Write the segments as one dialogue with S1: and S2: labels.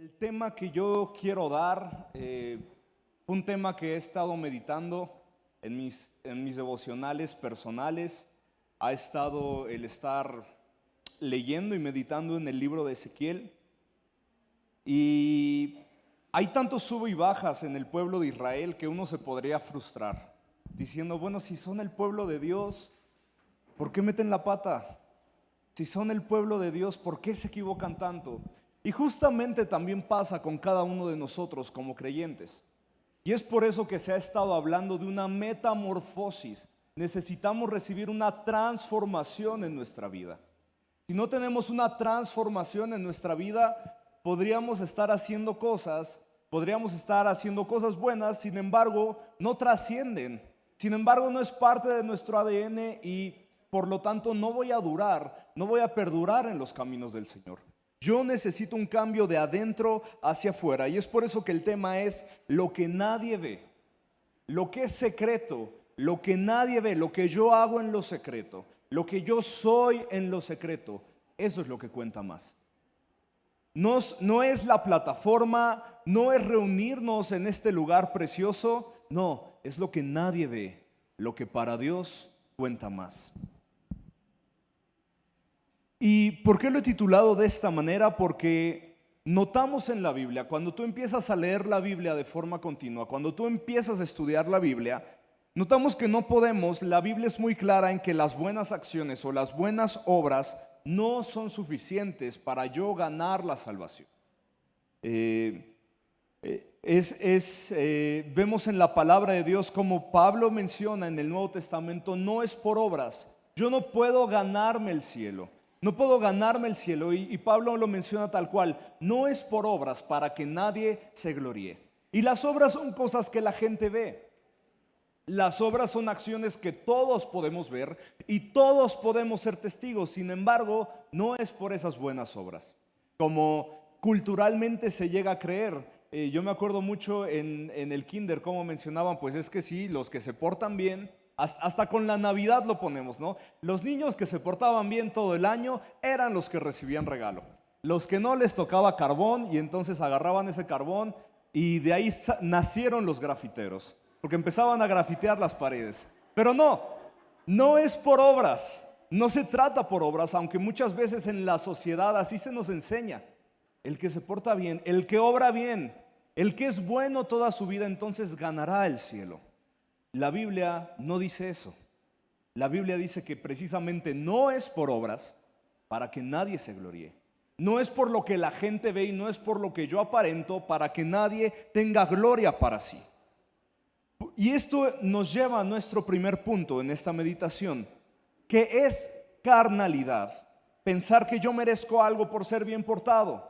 S1: El tema que yo quiero dar, un tema que he estado meditando en mis devocionales personales, ha estado el estar leyendo y meditando en el libro de Ezequiel. Y hay tantos sub y bajas en el pueblo de Israel que uno se podría frustrar, diciendo, bueno, si son el pueblo de Dios, ¿por qué meten la pata? Si son el pueblo de Dios, ¿por qué se equivocan tanto? Y justamente también pasa con cada uno de nosotros como creyentes. Y es por eso que se ha estado hablando de una metamorfosis. Necesitamos recibir una transformación en nuestra vida. Si no tenemos una transformación en nuestra vida, podríamos estar haciendo cosas buenas, sin embargo, no trascienden. Sin embargo, no es parte de nuestro ADN y por lo tanto no voy a perdurar en los caminos del Señor. Yo necesito un cambio de adentro hacia afuera, y es por eso que el tema es lo que nadie ve, lo que es secreto, lo que nadie ve, lo que yo hago en lo secreto, lo que yo soy en lo secreto. Eso es lo que cuenta más. No es la plataforma, no es reunirnos en este lugar precioso, no, es lo que nadie ve, lo que para Dios cuenta más. ¿Y por qué lo he titulado de esta manera? Porque notamos en la Biblia, cuando tú empiezas a leer la Biblia de forma continua, cuando tú empiezas a estudiar la Biblia, notamos que no podemos, la Biblia es muy clara en que las buenas acciones o las buenas obras no son suficientes para yo ganar la salvación. Vemos en la palabra de Dios como Pablo menciona en el Nuevo Testamento, no es por obras. Yo no puedo ganarme el cielo. No puedo ganarme el cielo, y Pablo lo menciona tal cual, no es por obras para que nadie se gloríe. Y las obras son cosas que la gente ve. Las obras son acciones que todos podemos ver y todos podemos ser testigos. Sin embargo, no es por esas buenas obras, como culturalmente se llega a creer. Yo me acuerdo mucho en el kinder cómo mencionaban, pues es que sí, los que se portan bien, hasta con la Navidad lo ponemos, ¿no? Los niños que se portaban bien todo el año eran los que recibían regalo. Los que no les tocaba carbón, y entonces agarraban ese carbón y de ahí nacieron los grafiteros, porque empezaban a grafitear las paredes. Pero no es por obras, no se trata por obras, aunque muchas veces en la sociedad así se nos enseña. El que se porta bien, el que obra bien, el que es bueno toda su vida, entonces ganará el cielo. La Biblia no dice eso. La Biblia dice que precisamente no es por obras para que nadie se gloríe. No es por lo que la gente ve y no es por lo que yo aparento para que nadie tenga gloria para sí. Y esto nos lleva a nuestro primer punto en esta meditación, que es carnalidad. Pensar que yo merezco algo por ser bien portado.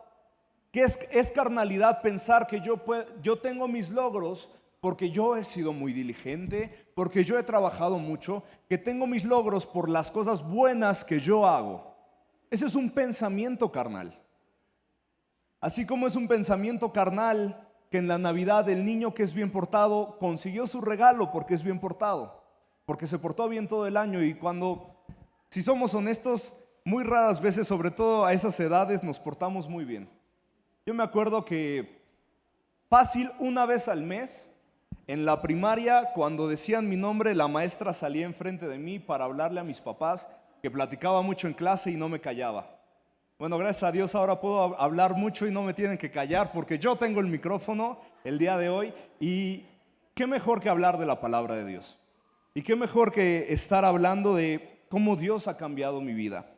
S1: Que es carnalidad pensar que yo tengo mis logros porque yo he sido muy diligente, porque yo he trabajado mucho, que tengo mis logros por las cosas buenas que yo hago. Ese es un pensamiento carnal. Así como es un pensamiento carnal que en la Navidad el niño que es bien portado consiguió su regalo porque es bien portado, porque se portó bien todo el año, y si somos honestos, muy raras veces, sobre todo a esas edades, nos portamos muy bien. Yo me acuerdo que fácil una vez al mes, en la primaria, cuando decían mi nombre, la maestra salía enfrente de mí para hablarle a mis papás, que platicaba mucho en clase y no me callaba. Bueno, gracias a Dios ahora puedo hablar mucho y no me tienen que callar porque yo tengo el micrófono el día de hoy, y qué mejor que hablar de la palabra de Dios. Y qué mejor que estar hablando de cómo Dios ha cambiado mi vida.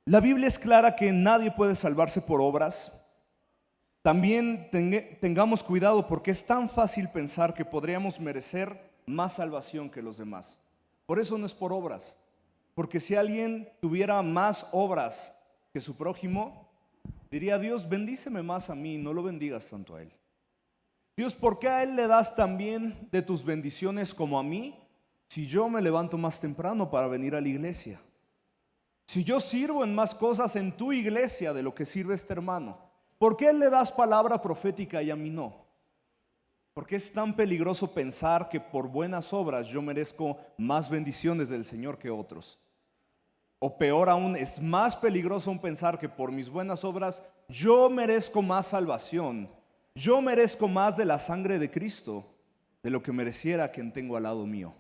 S1: La Biblia es clara que nadie puede salvarse por obras. También tengamos cuidado porque es tan fácil pensar que podríamos merecer más salvación que los demás. Por eso no es por obras. Porque si alguien tuviera más obras que su prójimo, diría: Dios, bendíceme más a mí, no lo bendigas tanto a él. Dios, ¿por qué a él le das también de tus bendiciones como a mí, si yo me levanto más temprano para venir a la iglesia? Si yo sirvo en más cosas en tu iglesia de lo que sirve este hermano, ¿por qué le das palabra profética y a mí no? ¿Por qué es tan peligroso pensar que por buenas obras yo merezco más bendiciones del Señor que otros? O peor aún, es más peligroso pensar que por mis buenas obras yo merezco más salvación, yo merezco más de la sangre de Cristo de lo que mereciera quien tengo al lado mío.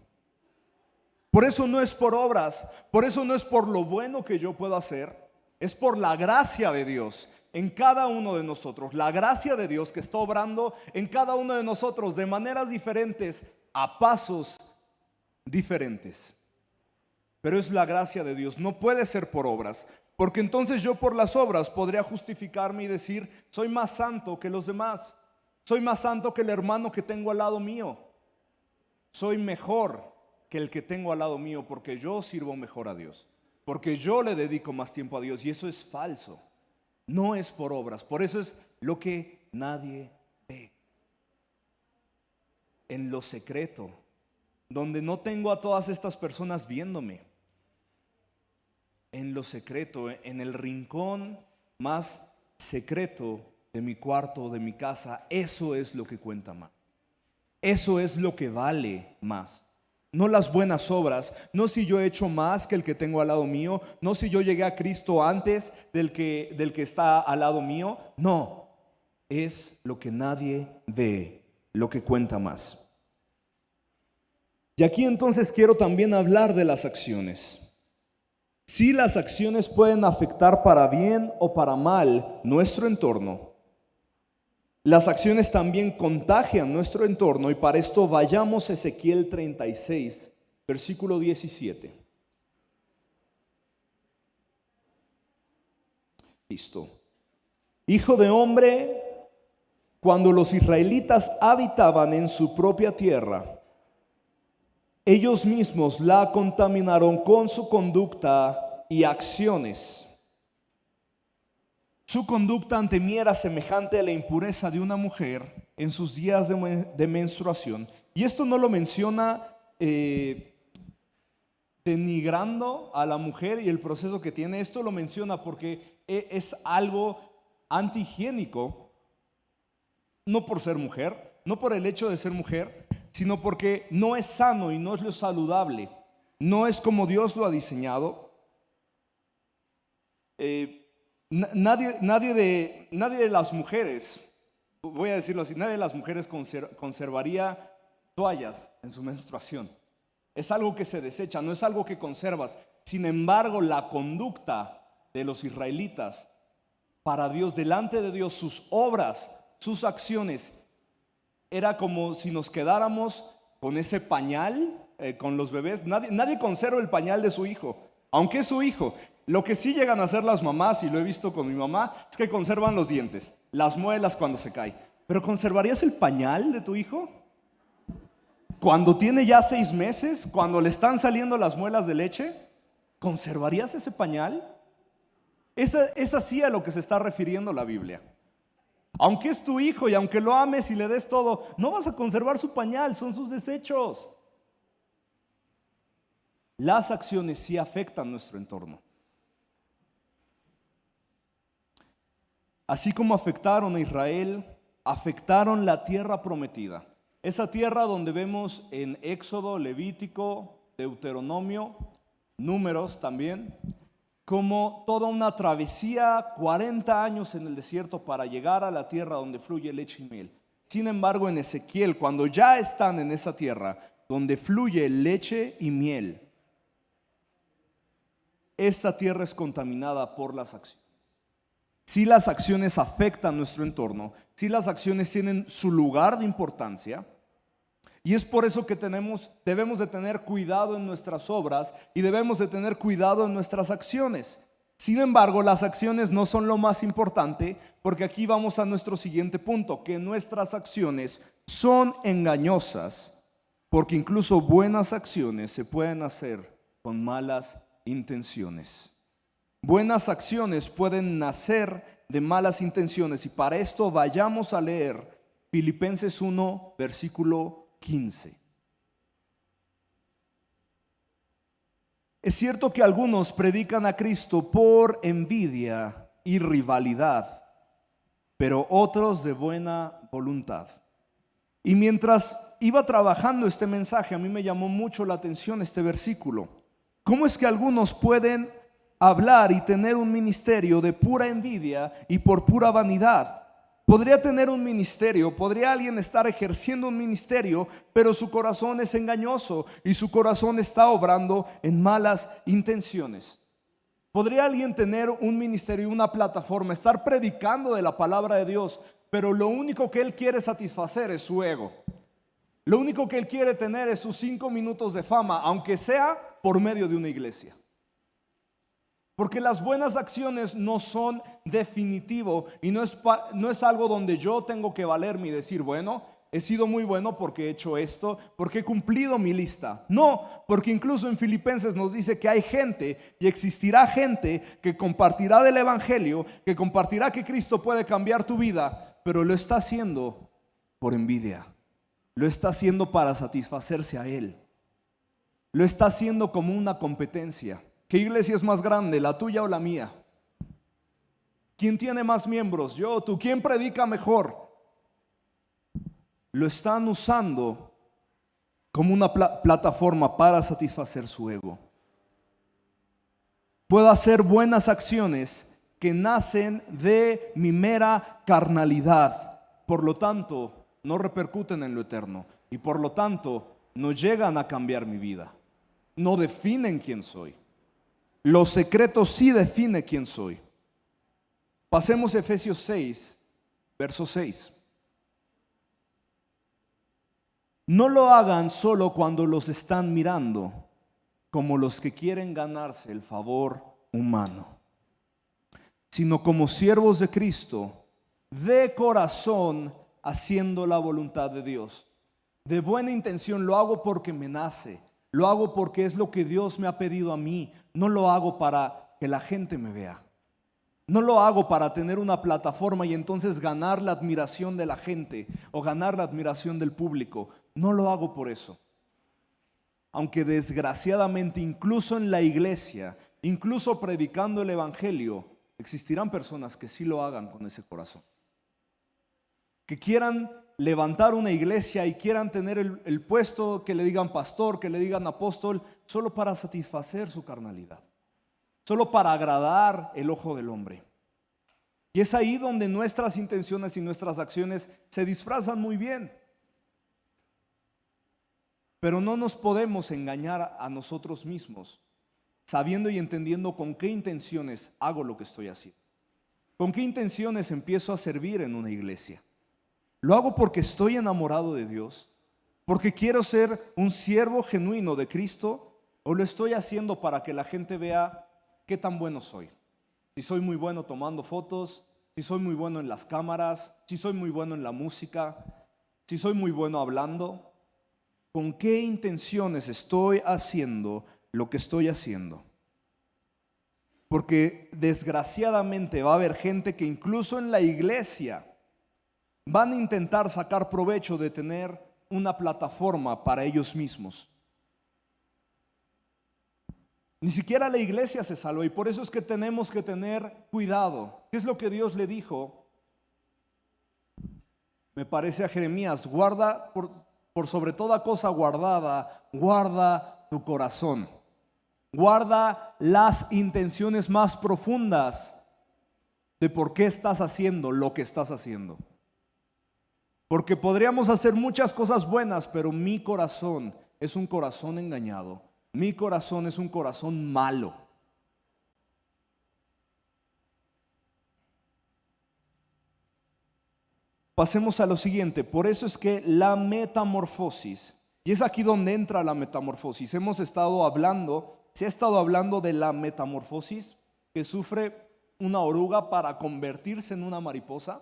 S1: Por eso no es por obras, por eso no es por lo bueno que yo puedo hacer, es por la gracia de Dios en cada uno de nosotros, la gracia de Dios que está obrando en cada uno de nosotros de maneras diferentes, a pasos diferentes. Pero es la gracia de Dios, no puede ser por obras, porque entonces yo por las obras podría justificarme y decir, soy más santo que los demás, soy más santo que el hermano que tengo al lado mío, soy mejor que el que tengo al lado mío porque yo sirvo mejor a Dios, porque yo le dedico más tiempo a Dios, y eso es falso, no es por obras. Por eso es lo que nadie ve, en lo secreto, donde no tengo a todas estas personas viéndome, en lo secreto, en el rincón más secreto de mi cuarto, de mi casa. Eso es lo que cuenta más, eso es lo que vale más. No las buenas obras, no si yo he hecho más que el que tengo al lado mío, no si yo llegué a Cristo antes del que está al lado mío. No, es lo que nadie ve, lo que cuenta más. Y aquí entonces quiero también hablar de las acciones. Si las acciones pueden afectar para bien o para mal nuestro entorno, las acciones también contagian nuestro entorno, y para esto vayamos a Ezequiel 36, versículo 17. Listo. Hijo de hombre, cuando los israelitas habitaban en su propia tierra, ellos mismos la contaminaron con su conducta y acciones. Su conducta ante mí era semejante a la impureza de una mujer en sus días de menstruación. Y esto no lo menciona denigrando a la mujer y el proceso que tiene. Esto lo menciona porque es algo antihigiénico, no por ser mujer, no por el hecho de ser mujer, sino porque no es sano y no es lo saludable, no es como Dios lo ha diseñado. Nadie de las mujeres, voy a decirlo así, nadie de las mujeres conservaría toallas en su menstruación. Es algo que se desecha, no es algo que conservas. Sin embargo, la conducta de los israelitas para Dios, delante de Dios, sus obras, sus acciones, era como si nos quedáramos con ese pañal, con los bebés. Nadie conserva el pañal de su hijo, aunque es su hijo. Lo que sí llegan a hacer las mamás, y lo he visto con mi mamá, es que conservan los dientes, las muelas cuando se cae. Pero ¿conservarías el pañal de tu hijo? Cuando tiene ya 6 meses, cuando le están saliendo las muelas de leche, ¿conservarías ese pañal? Es así a lo que se está refiriendo la Biblia. Aunque es tu hijo y aunque lo ames y le des todo, no vas a conservar su pañal, son sus desechos. Las acciones sí afectan nuestro entorno. Así como afectaron a Israel, afectaron la tierra prometida. Esa tierra donde vemos en Éxodo, Levítico, Deuteronomio, Números también, como toda una travesía, 40 años en el desierto para llegar a la tierra donde fluye leche y miel. Sin embargo, en Ezequiel, cuando ya están en esa tierra donde fluye leche y miel, esta tierra es contaminada por las acciones. Si las acciones afectan nuestro entorno, si las acciones tienen su lugar de importancia, y es por eso que debemos de tener cuidado en nuestras obras y debemos de tener cuidado en nuestras acciones. Sin embargo, las acciones no son lo más importante, porque aquí vamos a nuestro siguiente punto, que nuestras acciones son engañosas, porque incluso buenas acciones se pueden hacer con malas intenciones. Buenas acciones pueden nacer de malas intenciones, y para esto vayamos a leer Filipenses 1, versículo 15. Es cierto que algunos predican a Cristo por envidia y rivalidad, pero otros de buena voluntad. Y mientras iba trabajando este mensaje, a mí me llamó mucho la atención este versículo. ¿Cómo es que algunos pueden hablar y tener un ministerio de pura envidia y por pura vanidad. Podría tener un ministerio, podría alguien estar ejerciendo un ministerio, pero su corazón es engañoso y su corazón está obrando en malas intenciones. Podría alguien tener un ministerio, una plataforma, estar predicando de la palabra de Dios, pero lo único que él quiere satisfacer es su ego. Lo único que él quiere tener es sus 5 minutos de fama, aunque sea por medio de una iglesia. Porque las buenas acciones no son definitivo y no es algo donde yo tengo que valerme y decir, bueno, he sido muy bueno porque he hecho esto, porque he cumplido mi lista. No, porque incluso en Filipenses nos dice que hay gente y existirá gente que compartirá del evangelio, que compartirá que Cristo puede cambiar tu vida, pero lo está haciendo por envidia. Lo está haciendo para satisfacerse a él. Lo está haciendo como una competencia. ¿Qué iglesia es más grande, la tuya o la mía? ¿Quién tiene más miembros? Yo o tú. ¿Quién predica mejor? Lo están usando como una plataforma para satisfacer su ego. Puedo hacer buenas acciones que nacen de mi mera carnalidad. Por lo tanto, no repercuten en lo eterno. Y por lo tanto, no llegan a cambiar mi vida. No definen quién soy. Los secretos sí definen quién soy. Pasemos a Efesios 6, verso 6. No lo hagan solo cuando los están mirando, como los que quieren ganarse el favor humano, sino como siervos de Cristo, de corazón, haciendo la voluntad de Dios. De buena intención, lo hago porque me nace. Lo hago porque es lo que Dios me ha pedido a mí. No lo hago para que la gente me vea. No lo hago para tener una plataforma y entonces ganar la admiración de la gente o ganar la admiración del público. No lo hago por eso. Aunque desgraciadamente incluso en la iglesia, incluso predicando el evangelio, existirán personas que sí lo hagan con ese corazón. Que quieran levantar una iglesia y quieran tener el puesto, que le digan pastor, que le digan apóstol, solo para satisfacer su carnalidad, solo para agradar el ojo del hombre. Y es ahí donde nuestras intenciones y nuestras acciones se disfrazan muy bien. Pero no nos podemos engañar a nosotros mismos, sabiendo y entendiendo con qué intenciones hago lo que estoy haciendo. Con qué intenciones empiezo a servir en una iglesia. ¿Lo hago porque estoy enamorado de Dios? ¿Porque quiero ser un siervo genuino de Cristo? ¿O lo estoy haciendo para que la gente vea qué tan bueno soy? Si soy muy bueno tomando fotos, si soy muy bueno en las cámaras, si soy muy bueno en la música, si soy muy bueno hablando. ¿Con qué intenciones estoy haciendo lo que estoy haciendo? Porque desgraciadamente va a haber gente que incluso en la iglesia van a intentar sacar provecho de tener una plataforma para ellos mismos. Ni siquiera la iglesia se salva y por eso es que tenemos que tener cuidado. ¿Qué es lo que Dios le dijo? Me parece a Jeremías, guarda por sobre toda cosa guardada, guarda tu corazón. Guarda las intenciones más profundas de por qué estás haciendo lo que estás haciendo. Porque podríamos hacer muchas cosas buenas, pero mi corazón es un corazón engañado. Mi corazón es un corazón malo. Pasemos a lo siguiente. Por eso es que la metamorfosis, y es aquí donde entra la metamorfosis. Se ha estado hablando de la metamorfosis que sufre una oruga para convertirse en una mariposa.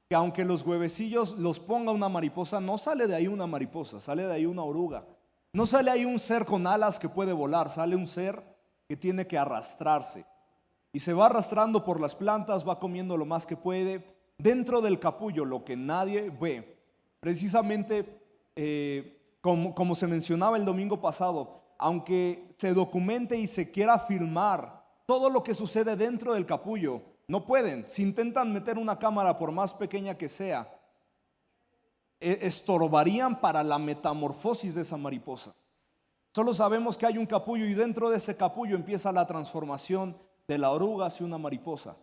S1: Que aunque los huevecillos los ponga una mariposa, no sale de ahí una mariposa, sale de ahí una oruga. No sale ahí un ser con alas que puede volar, sale un ser que tiene que arrastrarse. Y se va arrastrando por las plantas, va comiendo lo más que puede. Dentro del capullo, lo que nadie ve, precisamente como se mencionaba el domingo pasado, aunque se documente y se quiera filmar todo lo que sucede dentro del capullo, no pueden. Si intentan meter una cámara, por más pequeña que sea, estorbarían para la metamorfosis de esa mariposa. Solo sabemos que hay un capullo y dentro de ese capullo empieza la transformación de la oruga hacia una mariposa.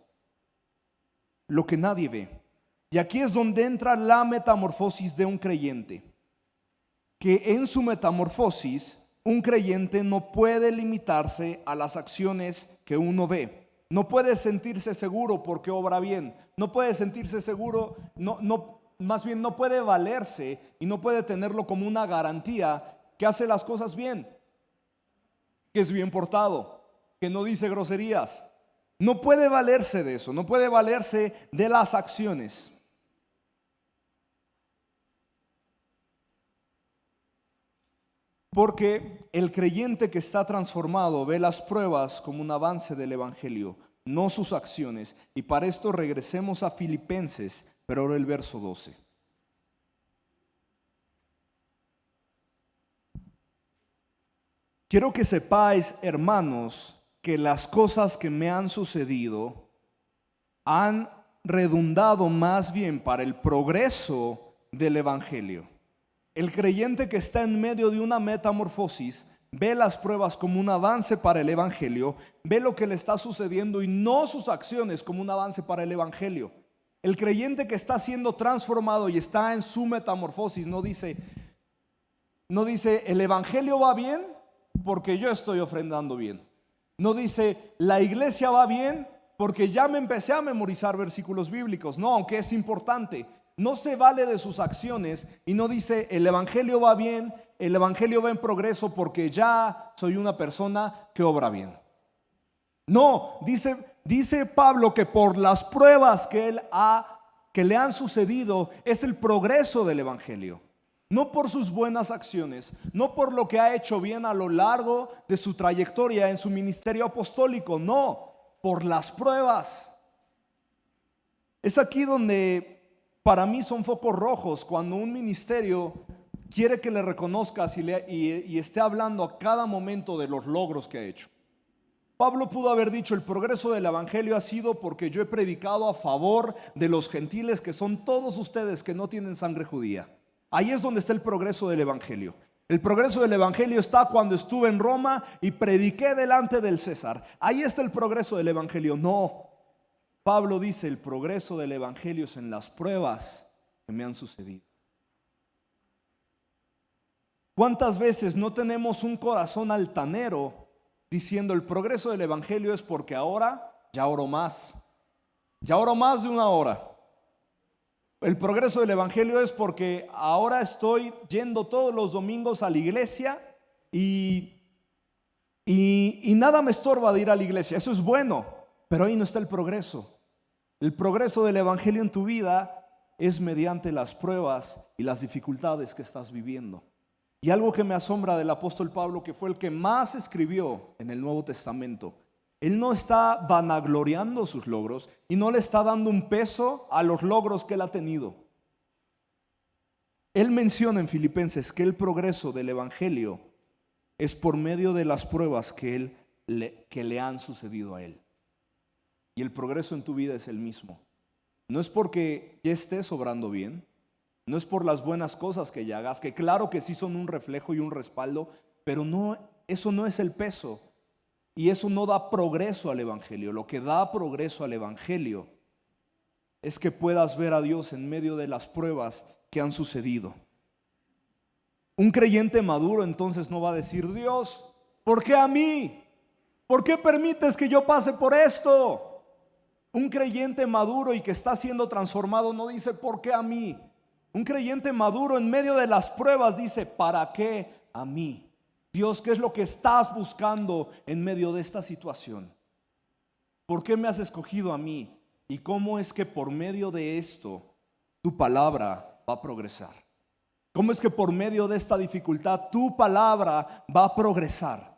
S1: Lo que nadie ve. Y aquí es donde entra la metamorfosis de un creyente. Que en su metamorfosis, un creyente no puede limitarse a las acciones que uno ve. No puede sentirse seguro porque obra bien. No puede sentirse seguro, más bien no puede valerse y no puede tenerlo como una garantía que hace las cosas bien, que es bien portado, que no dice groserías. No puede valerse de eso, no puede valerse de las acciones. Porque el creyente que está transformado ve las pruebas como un avance del evangelio, no sus acciones. Y para esto regresemos a Filipenses, pero ahora el verso 12. Quiero que sepáis, hermanos, que las cosas que me han sucedido han redundado más bien para el progreso del evangelio. El creyente que está en medio de una metamorfosis ve las pruebas como un avance para el evangelio, ve lo que le está sucediendo y no sus acciones como un avance para el evangelio. El creyente que está siendo transformado y está en su metamorfosis no dice el evangelio va bien porque yo estoy ofrendando bien. No dice la iglesia va bien porque ya me empecé a memorizar versículos bíblicos. No, aunque es importante. No se vale de sus acciones y no dice el evangelio va bien, el evangelio va en progreso porque ya soy una persona que obra bien. No, dice Pablo que por las pruebas que le han sucedido es el progreso del evangelio. No por sus buenas acciones, no por lo que ha hecho bien a lo largo de su trayectoria en su ministerio apostólico, no, por las pruebas. Es aquí donde para mí son focos rojos cuando un ministerio quiere que le reconozcas y esté hablando a cada momento de los logros que ha hecho. Pablo pudo haber dicho: el progreso del evangelio ha sido porque yo he predicado a favor de los gentiles, que son todos ustedes que no tienen sangre judía. Ahí es donde está el progreso del evangelio. El progreso del evangelio está cuando estuve en Roma y prediqué delante del César. Ahí está el progreso del evangelio. No. Pablo dice: el progreso del evangelio es en las pruebas que me han sucedido. ¿Cuántas veces no tenemos un corazón altanero diciendo el progreso del evangelio es porque ahora ya oro más de una hora? El progreso del evangelio es porque ahora estoy yendo todos los domingos a la iglesia y nada me estorba de ir a la iglesia. Eso es bueno, pero ahí no está el progreso. El progreso del evangelio en tu vida es mediante las pruebas y las dificultades que estás viviendo. Y algo que me asombra del apóstol Pablo, que fue el que más escribió en el Nuevo Testamento, él no está vanagloriando sus logros y no le está dando un peso a los logros que él ha tenido. Él menciona en Filipenses que el progreso del evangelio es por medio de las pruebas que le han sucedido a él. Y el progreso en tu vida es el mismo. No es porque ya estés obrando bien, no es por las buenas cosas que ya hagas, que claro que sí son un reflejo y un respaldo, pero no, eso no es el peso. Y eso no da progreso al evangelio. Lo que da progreso al evangelio es que puedas ver a Dios en medio de las pruebas que han sucedido. Un creyente maduro entonces no va a decir: Dios, ¿por qué a mí? ¿Por qué permites que yo pase por esto? Un creyente maduro y que está siendo transformado no dice: ¿por qué a mí? Un creyente maduro en medio de las pruebas dice: ¿para qué a mí? Dios, ¿qué es lo que estás buscando en medio de esta situación? ¿Por qué me has escogido a mí? ¿Y cómo es que por medio de esto tu palabra va a progresar? ¿Cómo es que por medio de esta dificultad tu palabra va a progresar?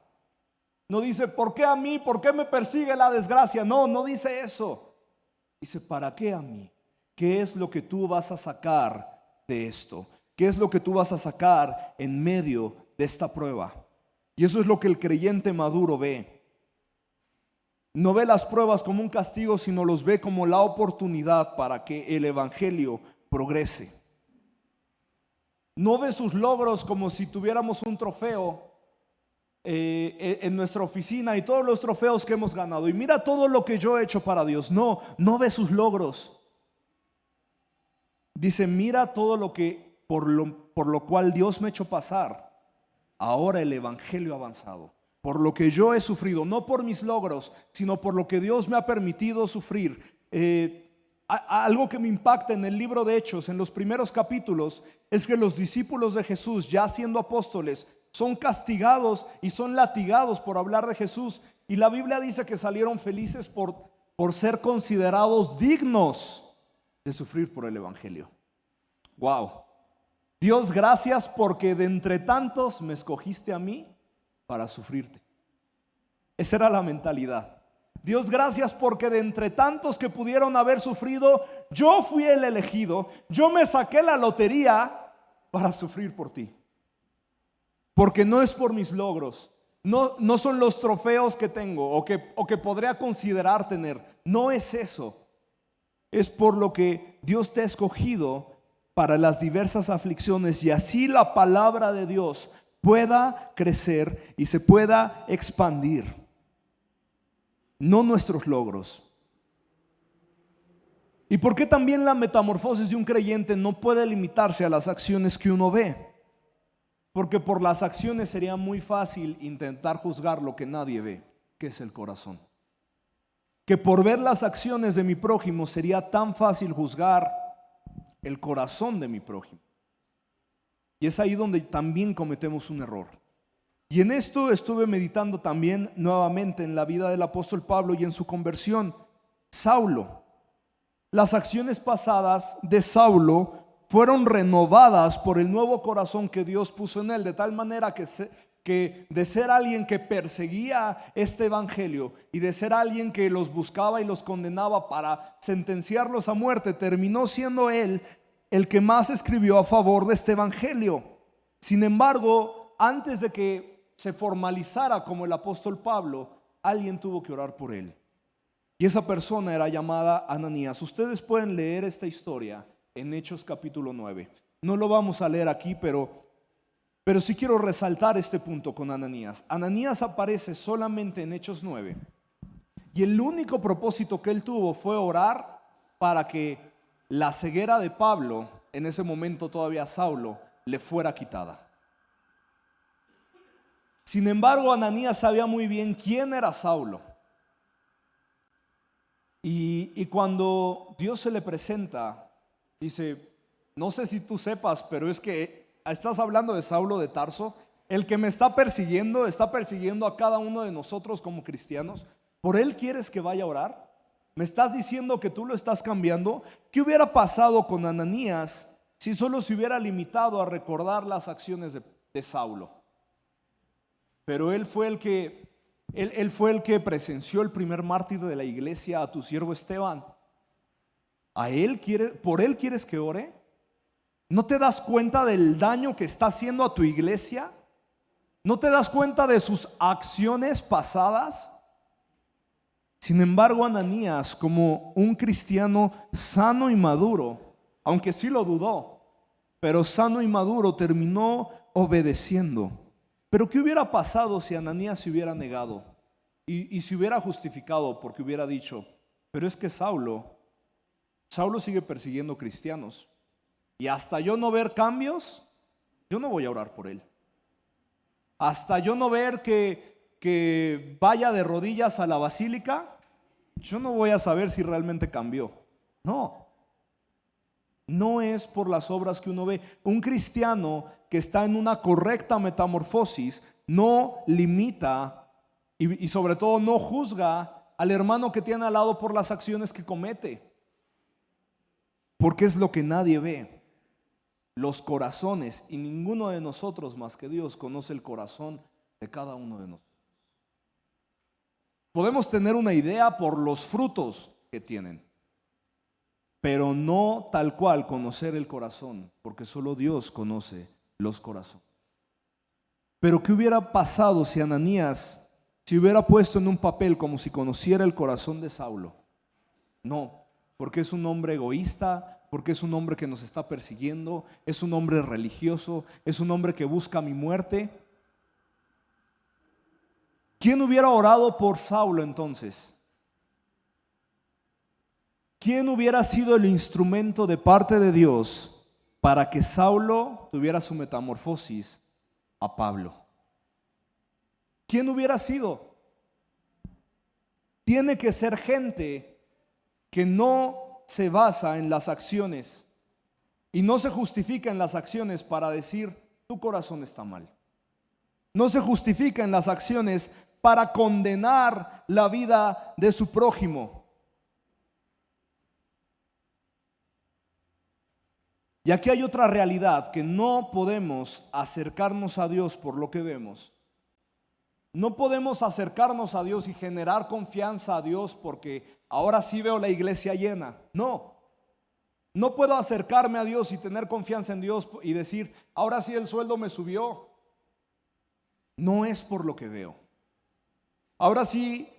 S1: No dice: ¿por qué a mí? ¿Por qué me persigue la desgracia? No dice eso. Dice: ¿para qué a mí? ¿Qué es lo que tú vas a sacar de esto? ¿Qué es lo que tú vas a sacar en medio de esta prueba? Y eso es lo que el creyente maduro ve. No ve las pruebas como un castigo, sino los ve como la oportunidad para que el evangelio progrese. No ve sus logros como si tuviéramos un trofeo, en nuestra oficina y todos los trofeos que hemos ganado. Y mira todo lo que yo he hecho para Dios. No, no ve sus logros. Dice, mira todo lo que, por lo cual Dios me ha hecho pasar. Ahora el evangelio ha avanzado. Por lo que yo he sufrido, no por mis logros, sino por lo que Dios me ha permitido sufrir. Algo que me impacta en el libro de Hechos, en los primeros capítulos, es que los discípulos de Jesús, ya siendo apóstoles, son castigados y son latigados por hablar de Jesús. Y la Biblia dice que salieron felices por ser considerados dignos de sufrir por el evangelio. Wow. Dios, gracias porque de entre tantos me escogiste a mí para sufrirte. Esa era la mentalidad. Dios, gracias porque de entre tantos que pudieron haber sufrido, yo fui el elegido. Yo me saqué la lotería para sufrir por ti. Porque no es por mis logros, no son los trofeos que tengo o que podría considerar tener. No es eso. Es por lo que Dios te ha escogido para las diversas aflicciones, y así la palabra de Dios pueda crecer y se pueda expandir. No nuestros logros. ¿Y por qué también la metamorfosis de un creyente no puede limitarse a las acciones que uno ve? Porque por las acciones sería muy fácil intentar juzgar lo que nadie ve, que es el corazón. Que por ver las acciones de mi prójimo sería tan fácil juzgar el corazón de mi prójimo. Y es ahí donde también cometemos un error. Y en esto estuve meditando también nuevamente en la vida del apóstol Pablo y en su conversión. Saulo, las acciones pasadas de Saulo fueron renovadas por el nuevo corazón que Dios puso en él, de tal manera que de ser alguien que perseguía este evangelio y de ser alguien que los buscaba y los condenaba para sentenciarlos a muerte, terminó siendo él el que más escribió a favor de este evangelio. Sin embargo, antes de que se formalizara como el apóstol Pablo, alguien tuvo que orar por él. Y esa persona era llamada Ananías. Ustedes pueden leer esta historia en Hechos capítulo 9. No lo vamos a leer aquí, pero sí quiero resaltar este punto con Ananías. Ananías aparece solamente en Hechos 9. Y el único propósito que él tuvo fue orar para que la ceguera de Pablo, en ese momento todavía Saulo, le fuera quitada. Sin embargo, Ananías sabía muy bien quién era Saulo. Y cuando Dios se le presenta, dice, no sé si tú sepas, pero es que estás hablando de Saulo de Tarso, el que me está persiguiendo a cada uno de nosotros como cristianos. ¿Por él quieres que vaya a orar? ¿Me estás diciendo que tú lo estás cambiando? ¿Qué hubiera pasado con Ananías si solo se hubiera limitado a recordar las acciones de Saulo? Pero él fue el que presenció el primer mártir de la iglesia, a tu siervo Esteban. ¿Por él quieres que ore? ¿No te das cuenta del daño que está haciendo a tu iglesia? ¿No te das cuenta de sus acciones pasadas? Sin embargo, Ananías, como un cristiano sano y maduro, aunque sí lo dudó, pero sano y maduro, terminó obedeciendo. Pero ¿qué hubiera pasado si Ananías se hubiera negado y se hubiera justificado porque hubiera dicho, pero es que Saulo sigue persiguiendo cristianos y hasta yo no ver cambios, yo no voy a orar por él? Hasta yo no ver que vaya de rodillas a la basílica, yo no voy a saber si realmente cambió. No es por las obras que uno ve. Un cristiano que está en una correcta metamorfosis no limita y sobre todo no juzga al hermano que tiene al lado por las acciones que comete, porque es lo que nadie ve, los corazones, y ninguno de nosotros más que Dios conoce el corazón de cada uno de nosotros. Podemos tener una idea por los frutos que tienen, pero no tal cual conocer el corazón, porque solo Dios conoce los corazones. Pero ¿qué hubiera pasado si Ananías se hubiera puesto en un papel como si conociera el corazón de Saulo? No, porque es un hombre egoísta, porque es un hombre que nos está persiguiendo, es un hombre religioso, es un hombre que busca mi muerte. ¿Quién hubiera orado por Saulo entonces? ¿Quién hubiera sido el instrumento de parte de Dios para que Saulo tuviera su metamorfosis a Pablo? ¿Quién hubiera sido? Tiene que ser gente que no se basa en las acciones y no se justifica en las acciones para decir tu corazón está mal. No se justifica en las acciones para condenar la vida de su prójimo. Y aquí hay otra realidad, que no podemos acercarnos a Dios por lo que vemos. No podemos acercarnos a Dios y generar confianza a Dios porque ahora sí veo la iglesia llena. No puedo acercarme a Dios y tener confianza en Dios y decir, ahora sí el sueldo me subió. No es por lo que veo. Ahora sí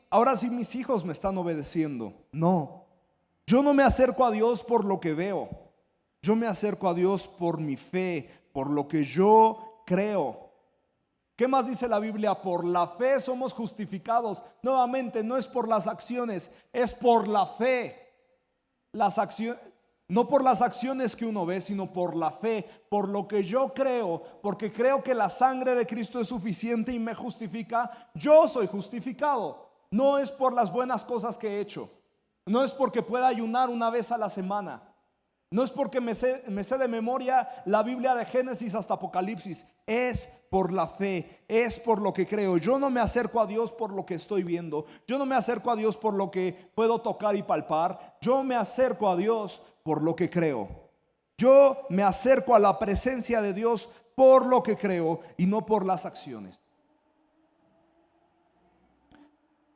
S1: mis hijos me están obedeciendo. No, yo no me acerco a Dios por lo que veo. Yo me acerco a Dios por mi fe, por lo que yo creo. ¿Qué más dice la Biblia? Por la fe somos justificados. Nuevamente, no es por las acciones, es por la fe. No por las acciones que uno ve, sino por la fe, por lo que yo creo, porque creo que la sangre de Cristo es suficiente y me justifica. Yo soy justificado. No es por las buenas cosas que he hecho. No es porque pueda ayunar una vez a la semana. No es porque me sé de memoria la Biblia de Génesis hasta Apocalipsis. Es por la fe, es por lo que creo. Yo no me acerco a Dios por lo que estoy viendo. Yo no me acerco a Dios por lo que puedo tocar y palpar. Yo me acerco a Dios por lo que creo. Yo me acerco a la presencia de Dios por lo que creo y no por las acciones.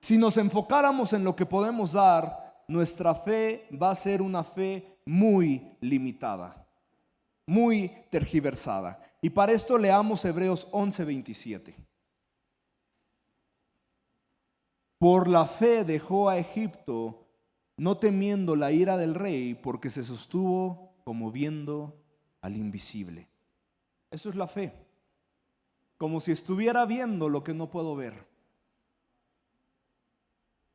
S1: Si nos enfocáramos en lo que podemos dar, nuestra fe va a ser una fe muy limitada, muy tergiversada. Y para esto leamos Hebreos 11:27. Por la fe dejó a Egipto, no temiendo la ira del rey, porque se sostuvo como viendo al invisible. Eso es la fe, como si estuviera viendo lo que no puedo ver.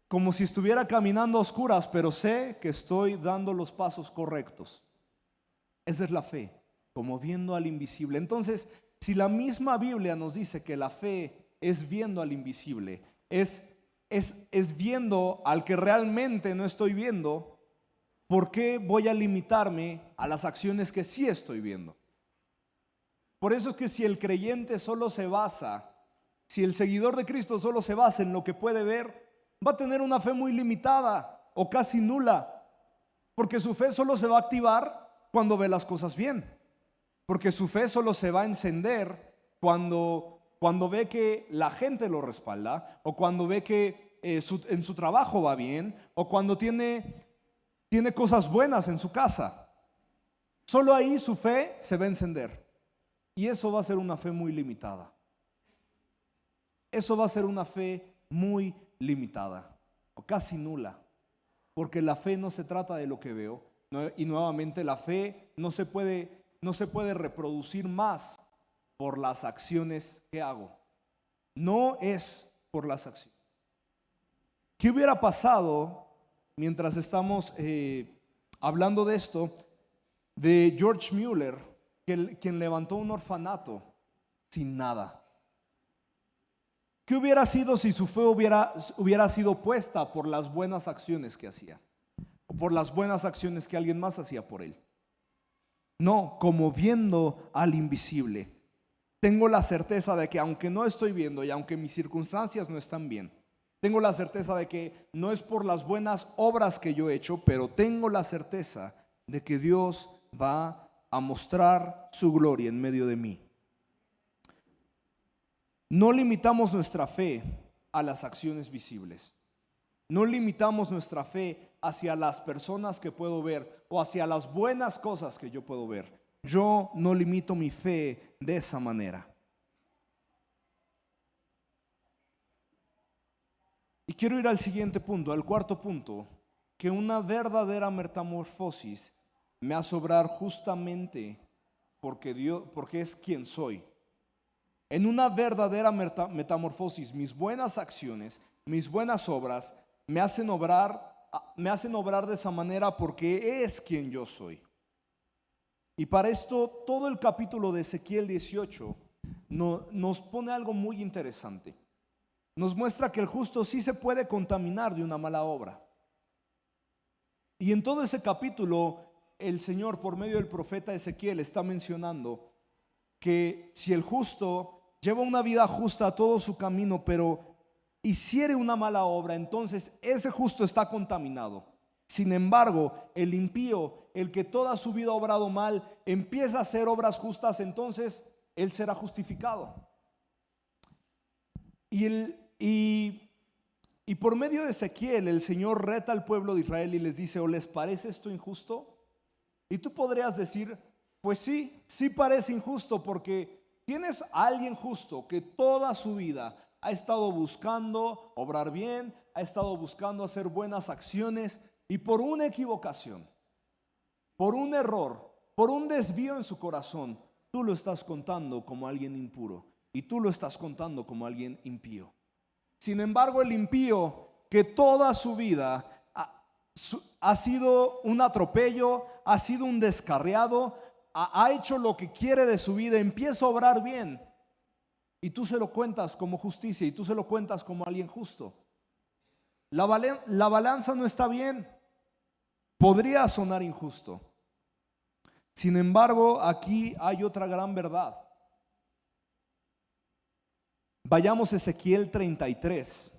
S1: Como si estuviera caminando a oscuras, pero sé que estoy dando los pasos correctos. Esa es la fe, como viendo al invisible. Entonces, si la misma Biblia nos dice que la fe es viendo al invisible, es viendo al que realmente no estoy viendo, ¿por qué voy a limitarme a las acciones que sí estoy viendo? Por eso es que si el creyente solo se basa, si el seguidor de Cristo solo se basa en lo que puede ver, va a tener una fe muy limitada o casi nula, porque su fe solo se va a activar cuando ve las cosas bien, porque su fe solo se va a encender cuando ve que la gente lo respalda, o cuando ve que en su trabajo va bien, o cuando tiene cosas buenas en su casa. Solo ahí su fe se va a encender, y eso va a ser una fe muy limitada. Eso va a ser una fe muy limitada o casi nula, porque la fe no se trata de lo que veo, y nuevamente la fe no se puede reproducir más por las acciones que hago. No es por las acciones. ¿Qué hubiera pasado mientras estamos hablando de esto, de George Mueller, quien levantó un orfanato sin nada? ¿Qué hubiera sido si su fe hubiera sido puesta por las buenas acciones que hacía, o por las buenas acciones que alguien más hacía por él? No, como viendo al invisible. Tengo la certeza de que aunque no estoy viendo y aunque mis circunstancias no están bien, tengo la certeza de que no es por las buenas obras que yo he hecho, pero tengo la certeza de que Dios va a mostrar su gloria en medio de mí. No limitamos nuestra fe a las acciones visibles. No limitamos nuestra fe hacia las personas que puedo ver o hacia las buenas cosas que yo puedo ver. Yo no limito mi fe de esa manera. Y quiero ir al siguiente punto, al cuarto punto, que una verdadera metamorfosis me hace obrar justamente porque es quien soy. En una verdadera metamorfosis, mis buenas acciones, mis buenas obras me hacen obrar de esa manera porque es quien yo soy. Y para esto todo el capítulo de Ezequiel 18 nos pone algo muy interesante. Nos muestra que el justo sí se puede contaminar de una mala obra. Y en todo ese capítulo el Señor, por medio del profeta Ezequiel, está mencionando que si el justo lleva una vida justa todo su camino, pero hiciere una mala obra, entonces ese justo está contaminado. Sin embargo, el impío, el que toda su vida ha obrado mal, empieza a hacer obras justas, entonces él será justificado. Y por medio de Ezequiel, el Señor reta al pueblo de Israel y les dice: ¿o les parece esto injusto? Y tú podrías decir: pues sí, sí parece injusto, porque tienes a alguien justo que toda su vida ha estado buscando obrar bien, ha estado buscando hacer buenas acciones, y por una equivocación, por un error, por un desvío en su corazón, tú lo estás contando como alguien impuro y tú lo estás contando como alguien impío. Sin embargo, el impío, que toda su vida ha sido un atropello, ha sido un descarriado, ha hecho lo que quiere de su vida, empieza a obrar bien, y tú se lo cuentas como justicia y tú se lo cuentas como alguien justo. La balanza no está bien, podría sonar injusto. Sin embargo, aquí hay otra gran verdad. Vayamos a Ezequiel 33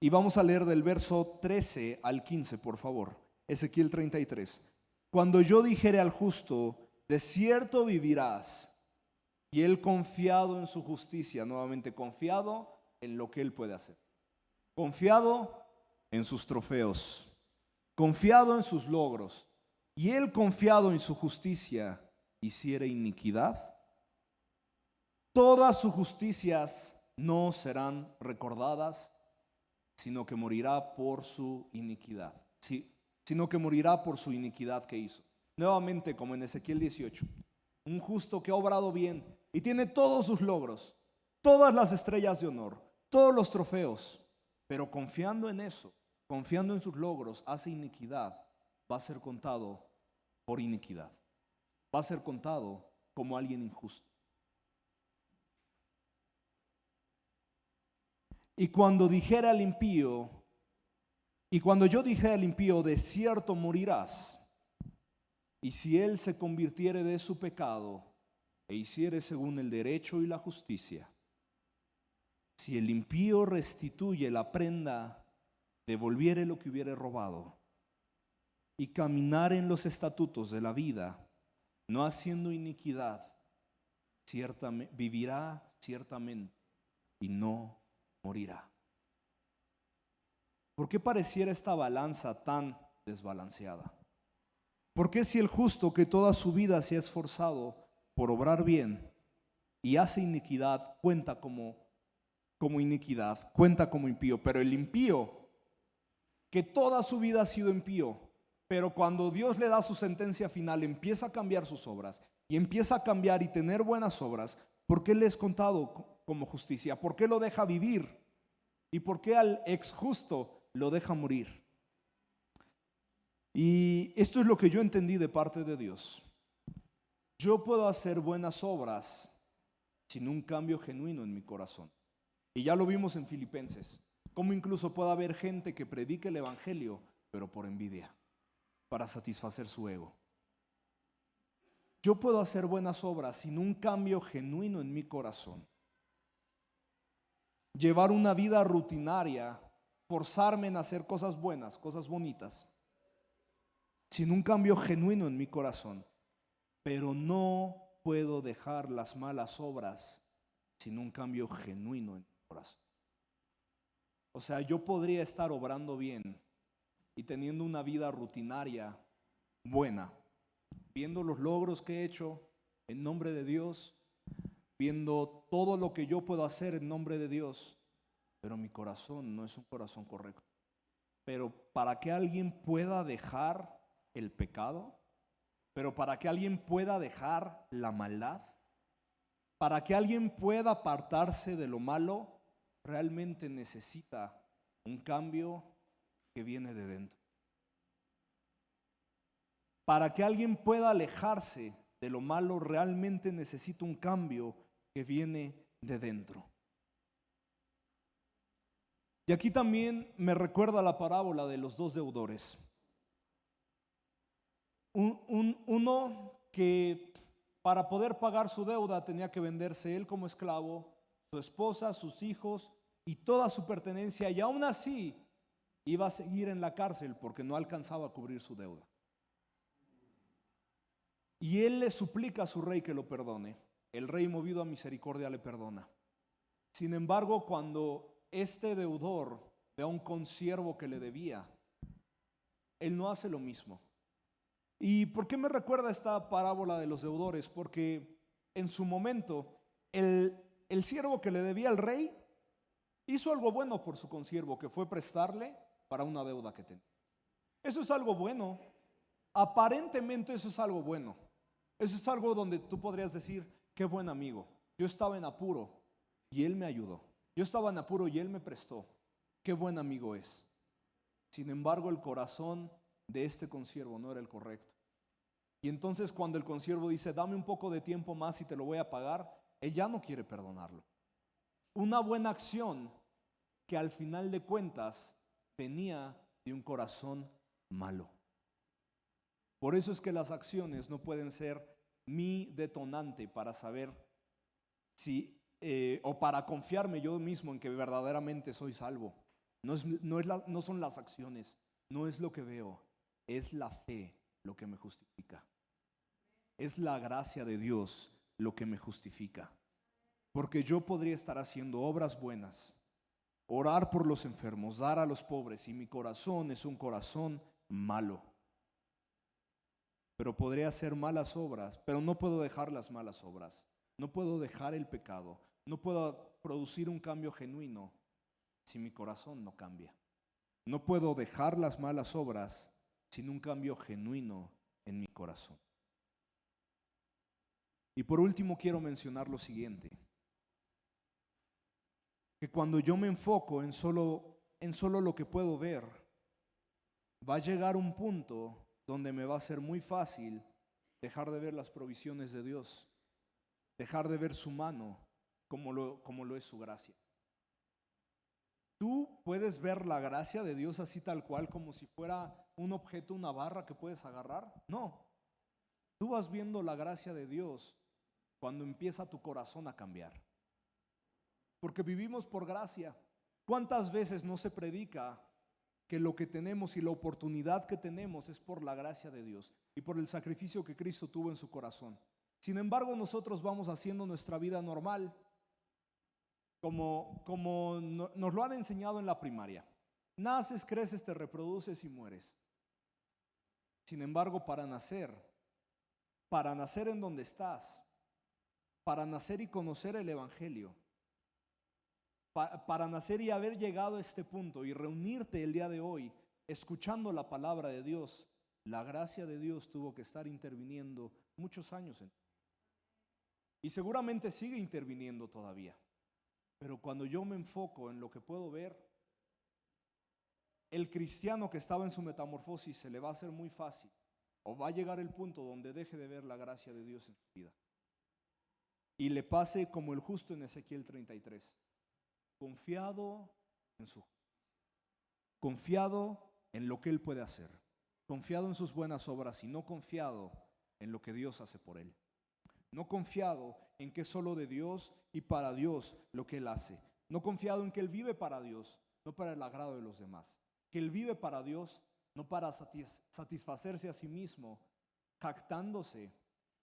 S1: y vamos a leer del verso 13 al 15, por favor. Ezequiel 33. Cuando yo dijere al justo: de cierto vivirás, y él confiado en su justicia, nuevamente confiado en lo que él puede hacer, confiado en sus trofeos, confiado en sus logros, y él confiado en su justicia hiciere iniquidad, todas sus justicias no serán recordadas, sino que morirá por su iniquidad. Sí, sino que morirá por su iniquidad que hizo. Nuevamente, como en Ezequiel 18, un justo que ha obrado bien y tiene todos sus logros, todas las estrellas de honor, todos los trofeos, pero confiando en eso, confiando en sus logros, hace iniquidad, va a ser contado por iniquidad, va a ser contado como alguien injusto. Y cuando dijera al impío, y cuando yo dijera al impío: de cierto morirás, y si él se convirtiere de su pecado e hiciere según el derecho y la justicia, si el impío restituye la prenda, devolviere lo que hubiere robado, y caminar en los estatutos de la vida, no haciendo iniquidad, vivirá ciertamente y no morirá. ¿Por qué pareciera esta balanza tan desbalanceada? ¿Por qué si el justo que toda su vida se ha esforzado por obrar bien y hace iniquidad, cuenta como iniquidad, cuenta como impío? Pero el impío, que toda su vida ha sido impío, pero cuando Dios le da su sentencia final, empieza a cambiar sus obras y empieza a cambiar y tener buenas obras, ¿por qué le es contado como justicia? ¿Por qué lo deja vivir? ¿Y por qué al ex justo lo deja morir? Y esto es lo que yo entendí de parte de Dios. Yo puedo hacer buenas obras sin un cambio genuino en mi corazón. Y ya lo vimos en Filipenses, cómo incluso puede haber gente que predique el evangelio, pero por envidia, para satisfacer su ego. Yo puedo hacer buenas obras sin un cambio genuino en mi corazón. Llevar una vida rutinaria, forzarme en hacer cosas buenas, cosas bonitas, sin un cambio genuino en mi corazón. Pero no puedo dejar las malas obras sin un cambio genuino en mi corazón. O sea, yo podría estar obrando bien y teniendo una vida rutinaria buena, viendo los logros que he hecho en nombre de Dios, viendo todo lo que yo puedo hacer en nombre de Dios, pero mi corazón no es un corazón correcto. Pero para que alguien pueda dejar el pecado, pero para que alguien pueda dejar la maldad, Para que alguien pueda apartarse de lo malo, realmente necesita un cambio que viene de dentro. Para que alguien pueda alejarse de lo malo, realmente necesita un cambio que viene de dentro. Y aquí también me recuerda la parábola de los dos deudores. Uno que para poder pagar su deuda tenía que venderse él como esclavo, su esposa, sus hijos y toda su pertenencia, y aún así iba a seguir en la cárcel porque no alcanzaba a cubrir su deuda. Y él le suplica a su rey que lo perdone. El rey, movido a misericordia, le perdona. Sin embargo, cuando este deudor ve a un consiervo que le debía, él no hace lo mismo. ¿Y por qué me recuerda esta parábola de los deudores? Porque en su momento el siervo que le debía al rey hizo algo bueno por su consiervo, que fue prestarle para una deuda que tenía. Eso es algo bueno. Aparentemente eso es algo bueno. Eso es algo donde tú podrías decir, qué buen amigo. Yo estaba en apuro y él me ayudó. Yo estaba en apuro y él me prestó. Qué buen amigo es. Sin embargo, el corazón de este consiervo no era el correcto. Y entonces cuando el consiervo dice, dame un poco de tiempo más y te lo voy a pagar, él ya no quiere perdonarlo. Una buena acción que al final de cuentas venía de un corazón malo. Por eso es que las acciones no pueden ser mi detonante para saber si, o para confiarme yo mismo en que verdaderamente soy salvo. No son las acciones, no es lo que veo, es la fe lo que me justifica. Es la gracia de Dios lo que me justifica. Porque yo podría estar haciendo obras buenas, orar por los enfermos, dar a los pobres, y mi corazón es un corazón malo. Pero podría hacer malas obras, pero no puedo dejar las malas obras. No puedo dejar el pecado. No puedo producir un cambio genuino si mi corazón no cambia. No puedo dejar las malas obras sin un cambio genuino en mi corazón. Y por último quiero mencionar lo siguiente, que cuando yo me enfoco en solo lo que puedo ver, va a llegar un punto donde me va a ser muy fácil dejar de ver las provisiones de Dios, dejar de ver su mano como lo es su gracia. ¿Tú puedes ver la gracia de Dios así tal cual, como si fuera un objeto, una barra que puedes agarrar? No. Tú vas viendo la gracia de Dios cuando empieza tu corazón a cambiar. Porque vivimos por gracia. ¿Cuántas veces no se predica que lo que tenemos y la oportunidad que tenemos es por la gracia de Dios y por el sacrificio que Cristo tuvo en su corazón? Sin embargo, nosotros vamos haciendo nuestra vida normal, como nos lo han enseñado en la primaria. Naces, creces, te reproduces y mueres. Sin embargo, para nacer en donde estás, para nacer y conocer el Evangelio, para nacer y haber llegado a este punto y reunirte el día de hoy escuchando la palabra de Dios, la gracia de Dios tuvo que estar interviniendo muchos años y seguramente sigue interviniendo todavía. Pero cuando yo me enfoco en lo que puedo ver, el cristiano que estaba en su metamorfosis se le va a hacer muy fácil, o va a llegar el punto donde deje de ver la gracia de Dios en su vida y le pase como el justo en Ezequiel 33, confiado confiado en lo que él puede hacer, confiado en sus buenas obras y no confiado en lo que Dios hace por él. No confiado en que es solo de Dios y para Dios lo que él hace. No confiado en que él vive para Dios, no para el agrado de los demás. Que él vive para Dios, no para satisfacerse a sí mismo, jactándose,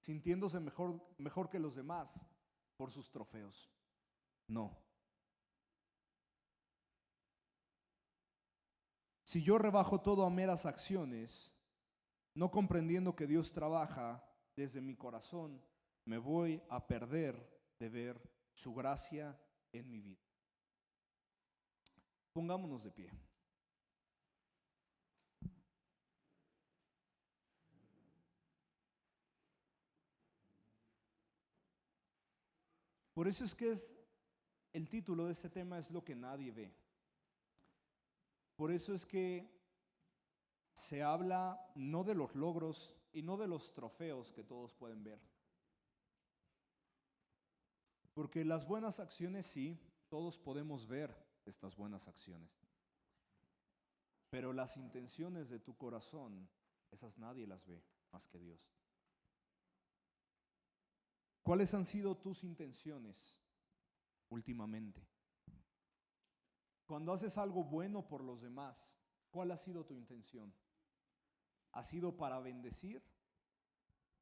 S1: sintiéndose mejor que los demás por sus trofeos. No. Si yo rebajo todo a meras acciones, no comprendiendo que Dios trabaja desde mi corazón, me voy a perder de ver su gracia en mi vida. Pongámonos de pie. Por eso es que el título de este tema es lo que nadie ve. Por eso es que se habla no de los logros y no de los trofeos que todos pueden ver. Porque las buenas acciones sí, todos podemos ver estas buenas acciones. Pero las intenciones de tu corazón, esas nadie las ve más que Dios. ¿Cuáles han sido tus intenciones últimamente? Cuando haces algo bueno por los demás, ¿cuál ha sido tu intención? ¿Ha sido para bendecir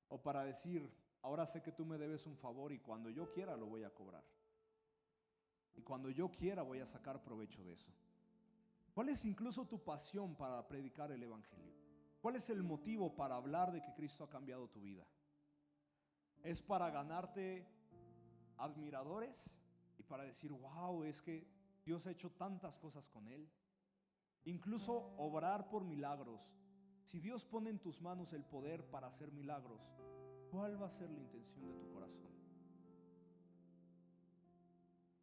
S1: o para decir, ahora sé que tú me debes un favor y cuando yo quiera lo voy a cobrar? Y cuando yo quiera voy a sacar provecho de eso. ¿Cuál es incluso tu pasión para predicar el Evangelio? ¿Cuál es el motivo para hablar de que Cristo ha cambiado tu vida? ¿Es para ganarte admiradores y para decir, wow, es que Dios ha hecho tantas cosas con él? Incluso obrar por milagros. Si Dios pone en tus manos el poder para hacer milagros, ¿cuál va a ser la intención de tu corazón?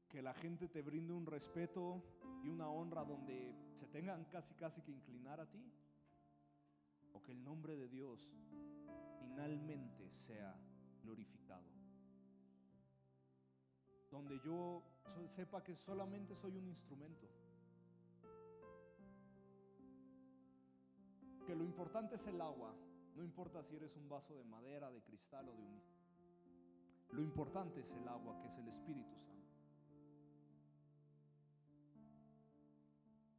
S1: Que la gente te brinde un respeto y una honra donde se tengan casi que inclinar a ti, o que el nombre de Dios finalmente sea glorificado, donde yo sepa que solamente soy un instrumento, que lo importante es el agua, no importa si eres un vaso de madera, de cristal o de unicel. Lo importante es el agua, que es el Espíritu Santo.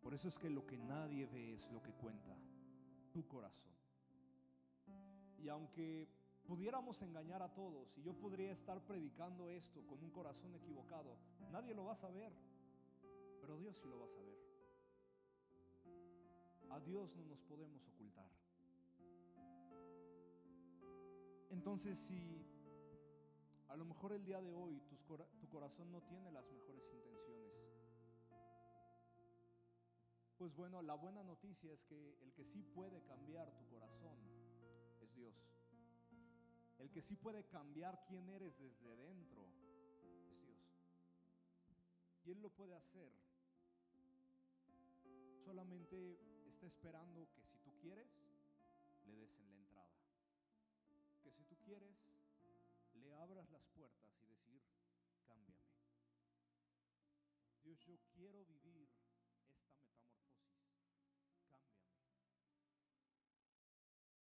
S1: Por eso es que lo que nadie ve es lo que cuenta, tu corazón. Y aunque pudiéramos engañar a todos y yo podría estar predicando esto con un corazón equivocado, nadie lo va a saber, pero Dios sí lo va a saber. A Dios no nos podemos ocultar. Entonces, si a lo mejor el día de hoy tu corazón no tiene las mejores intenciones, pues bueno, la buena noticia es que el que sí puede cambiar tu corazón es Dios. El que sí puede cambiar quién eres desde dentro es Dios. Y Él lo puede hacer. Solamente está esperando que si tú quieres, le des en la entrada. Que si tú quieres, le abras las puertas y decir, cámbiame. Dios, yo quiero vivir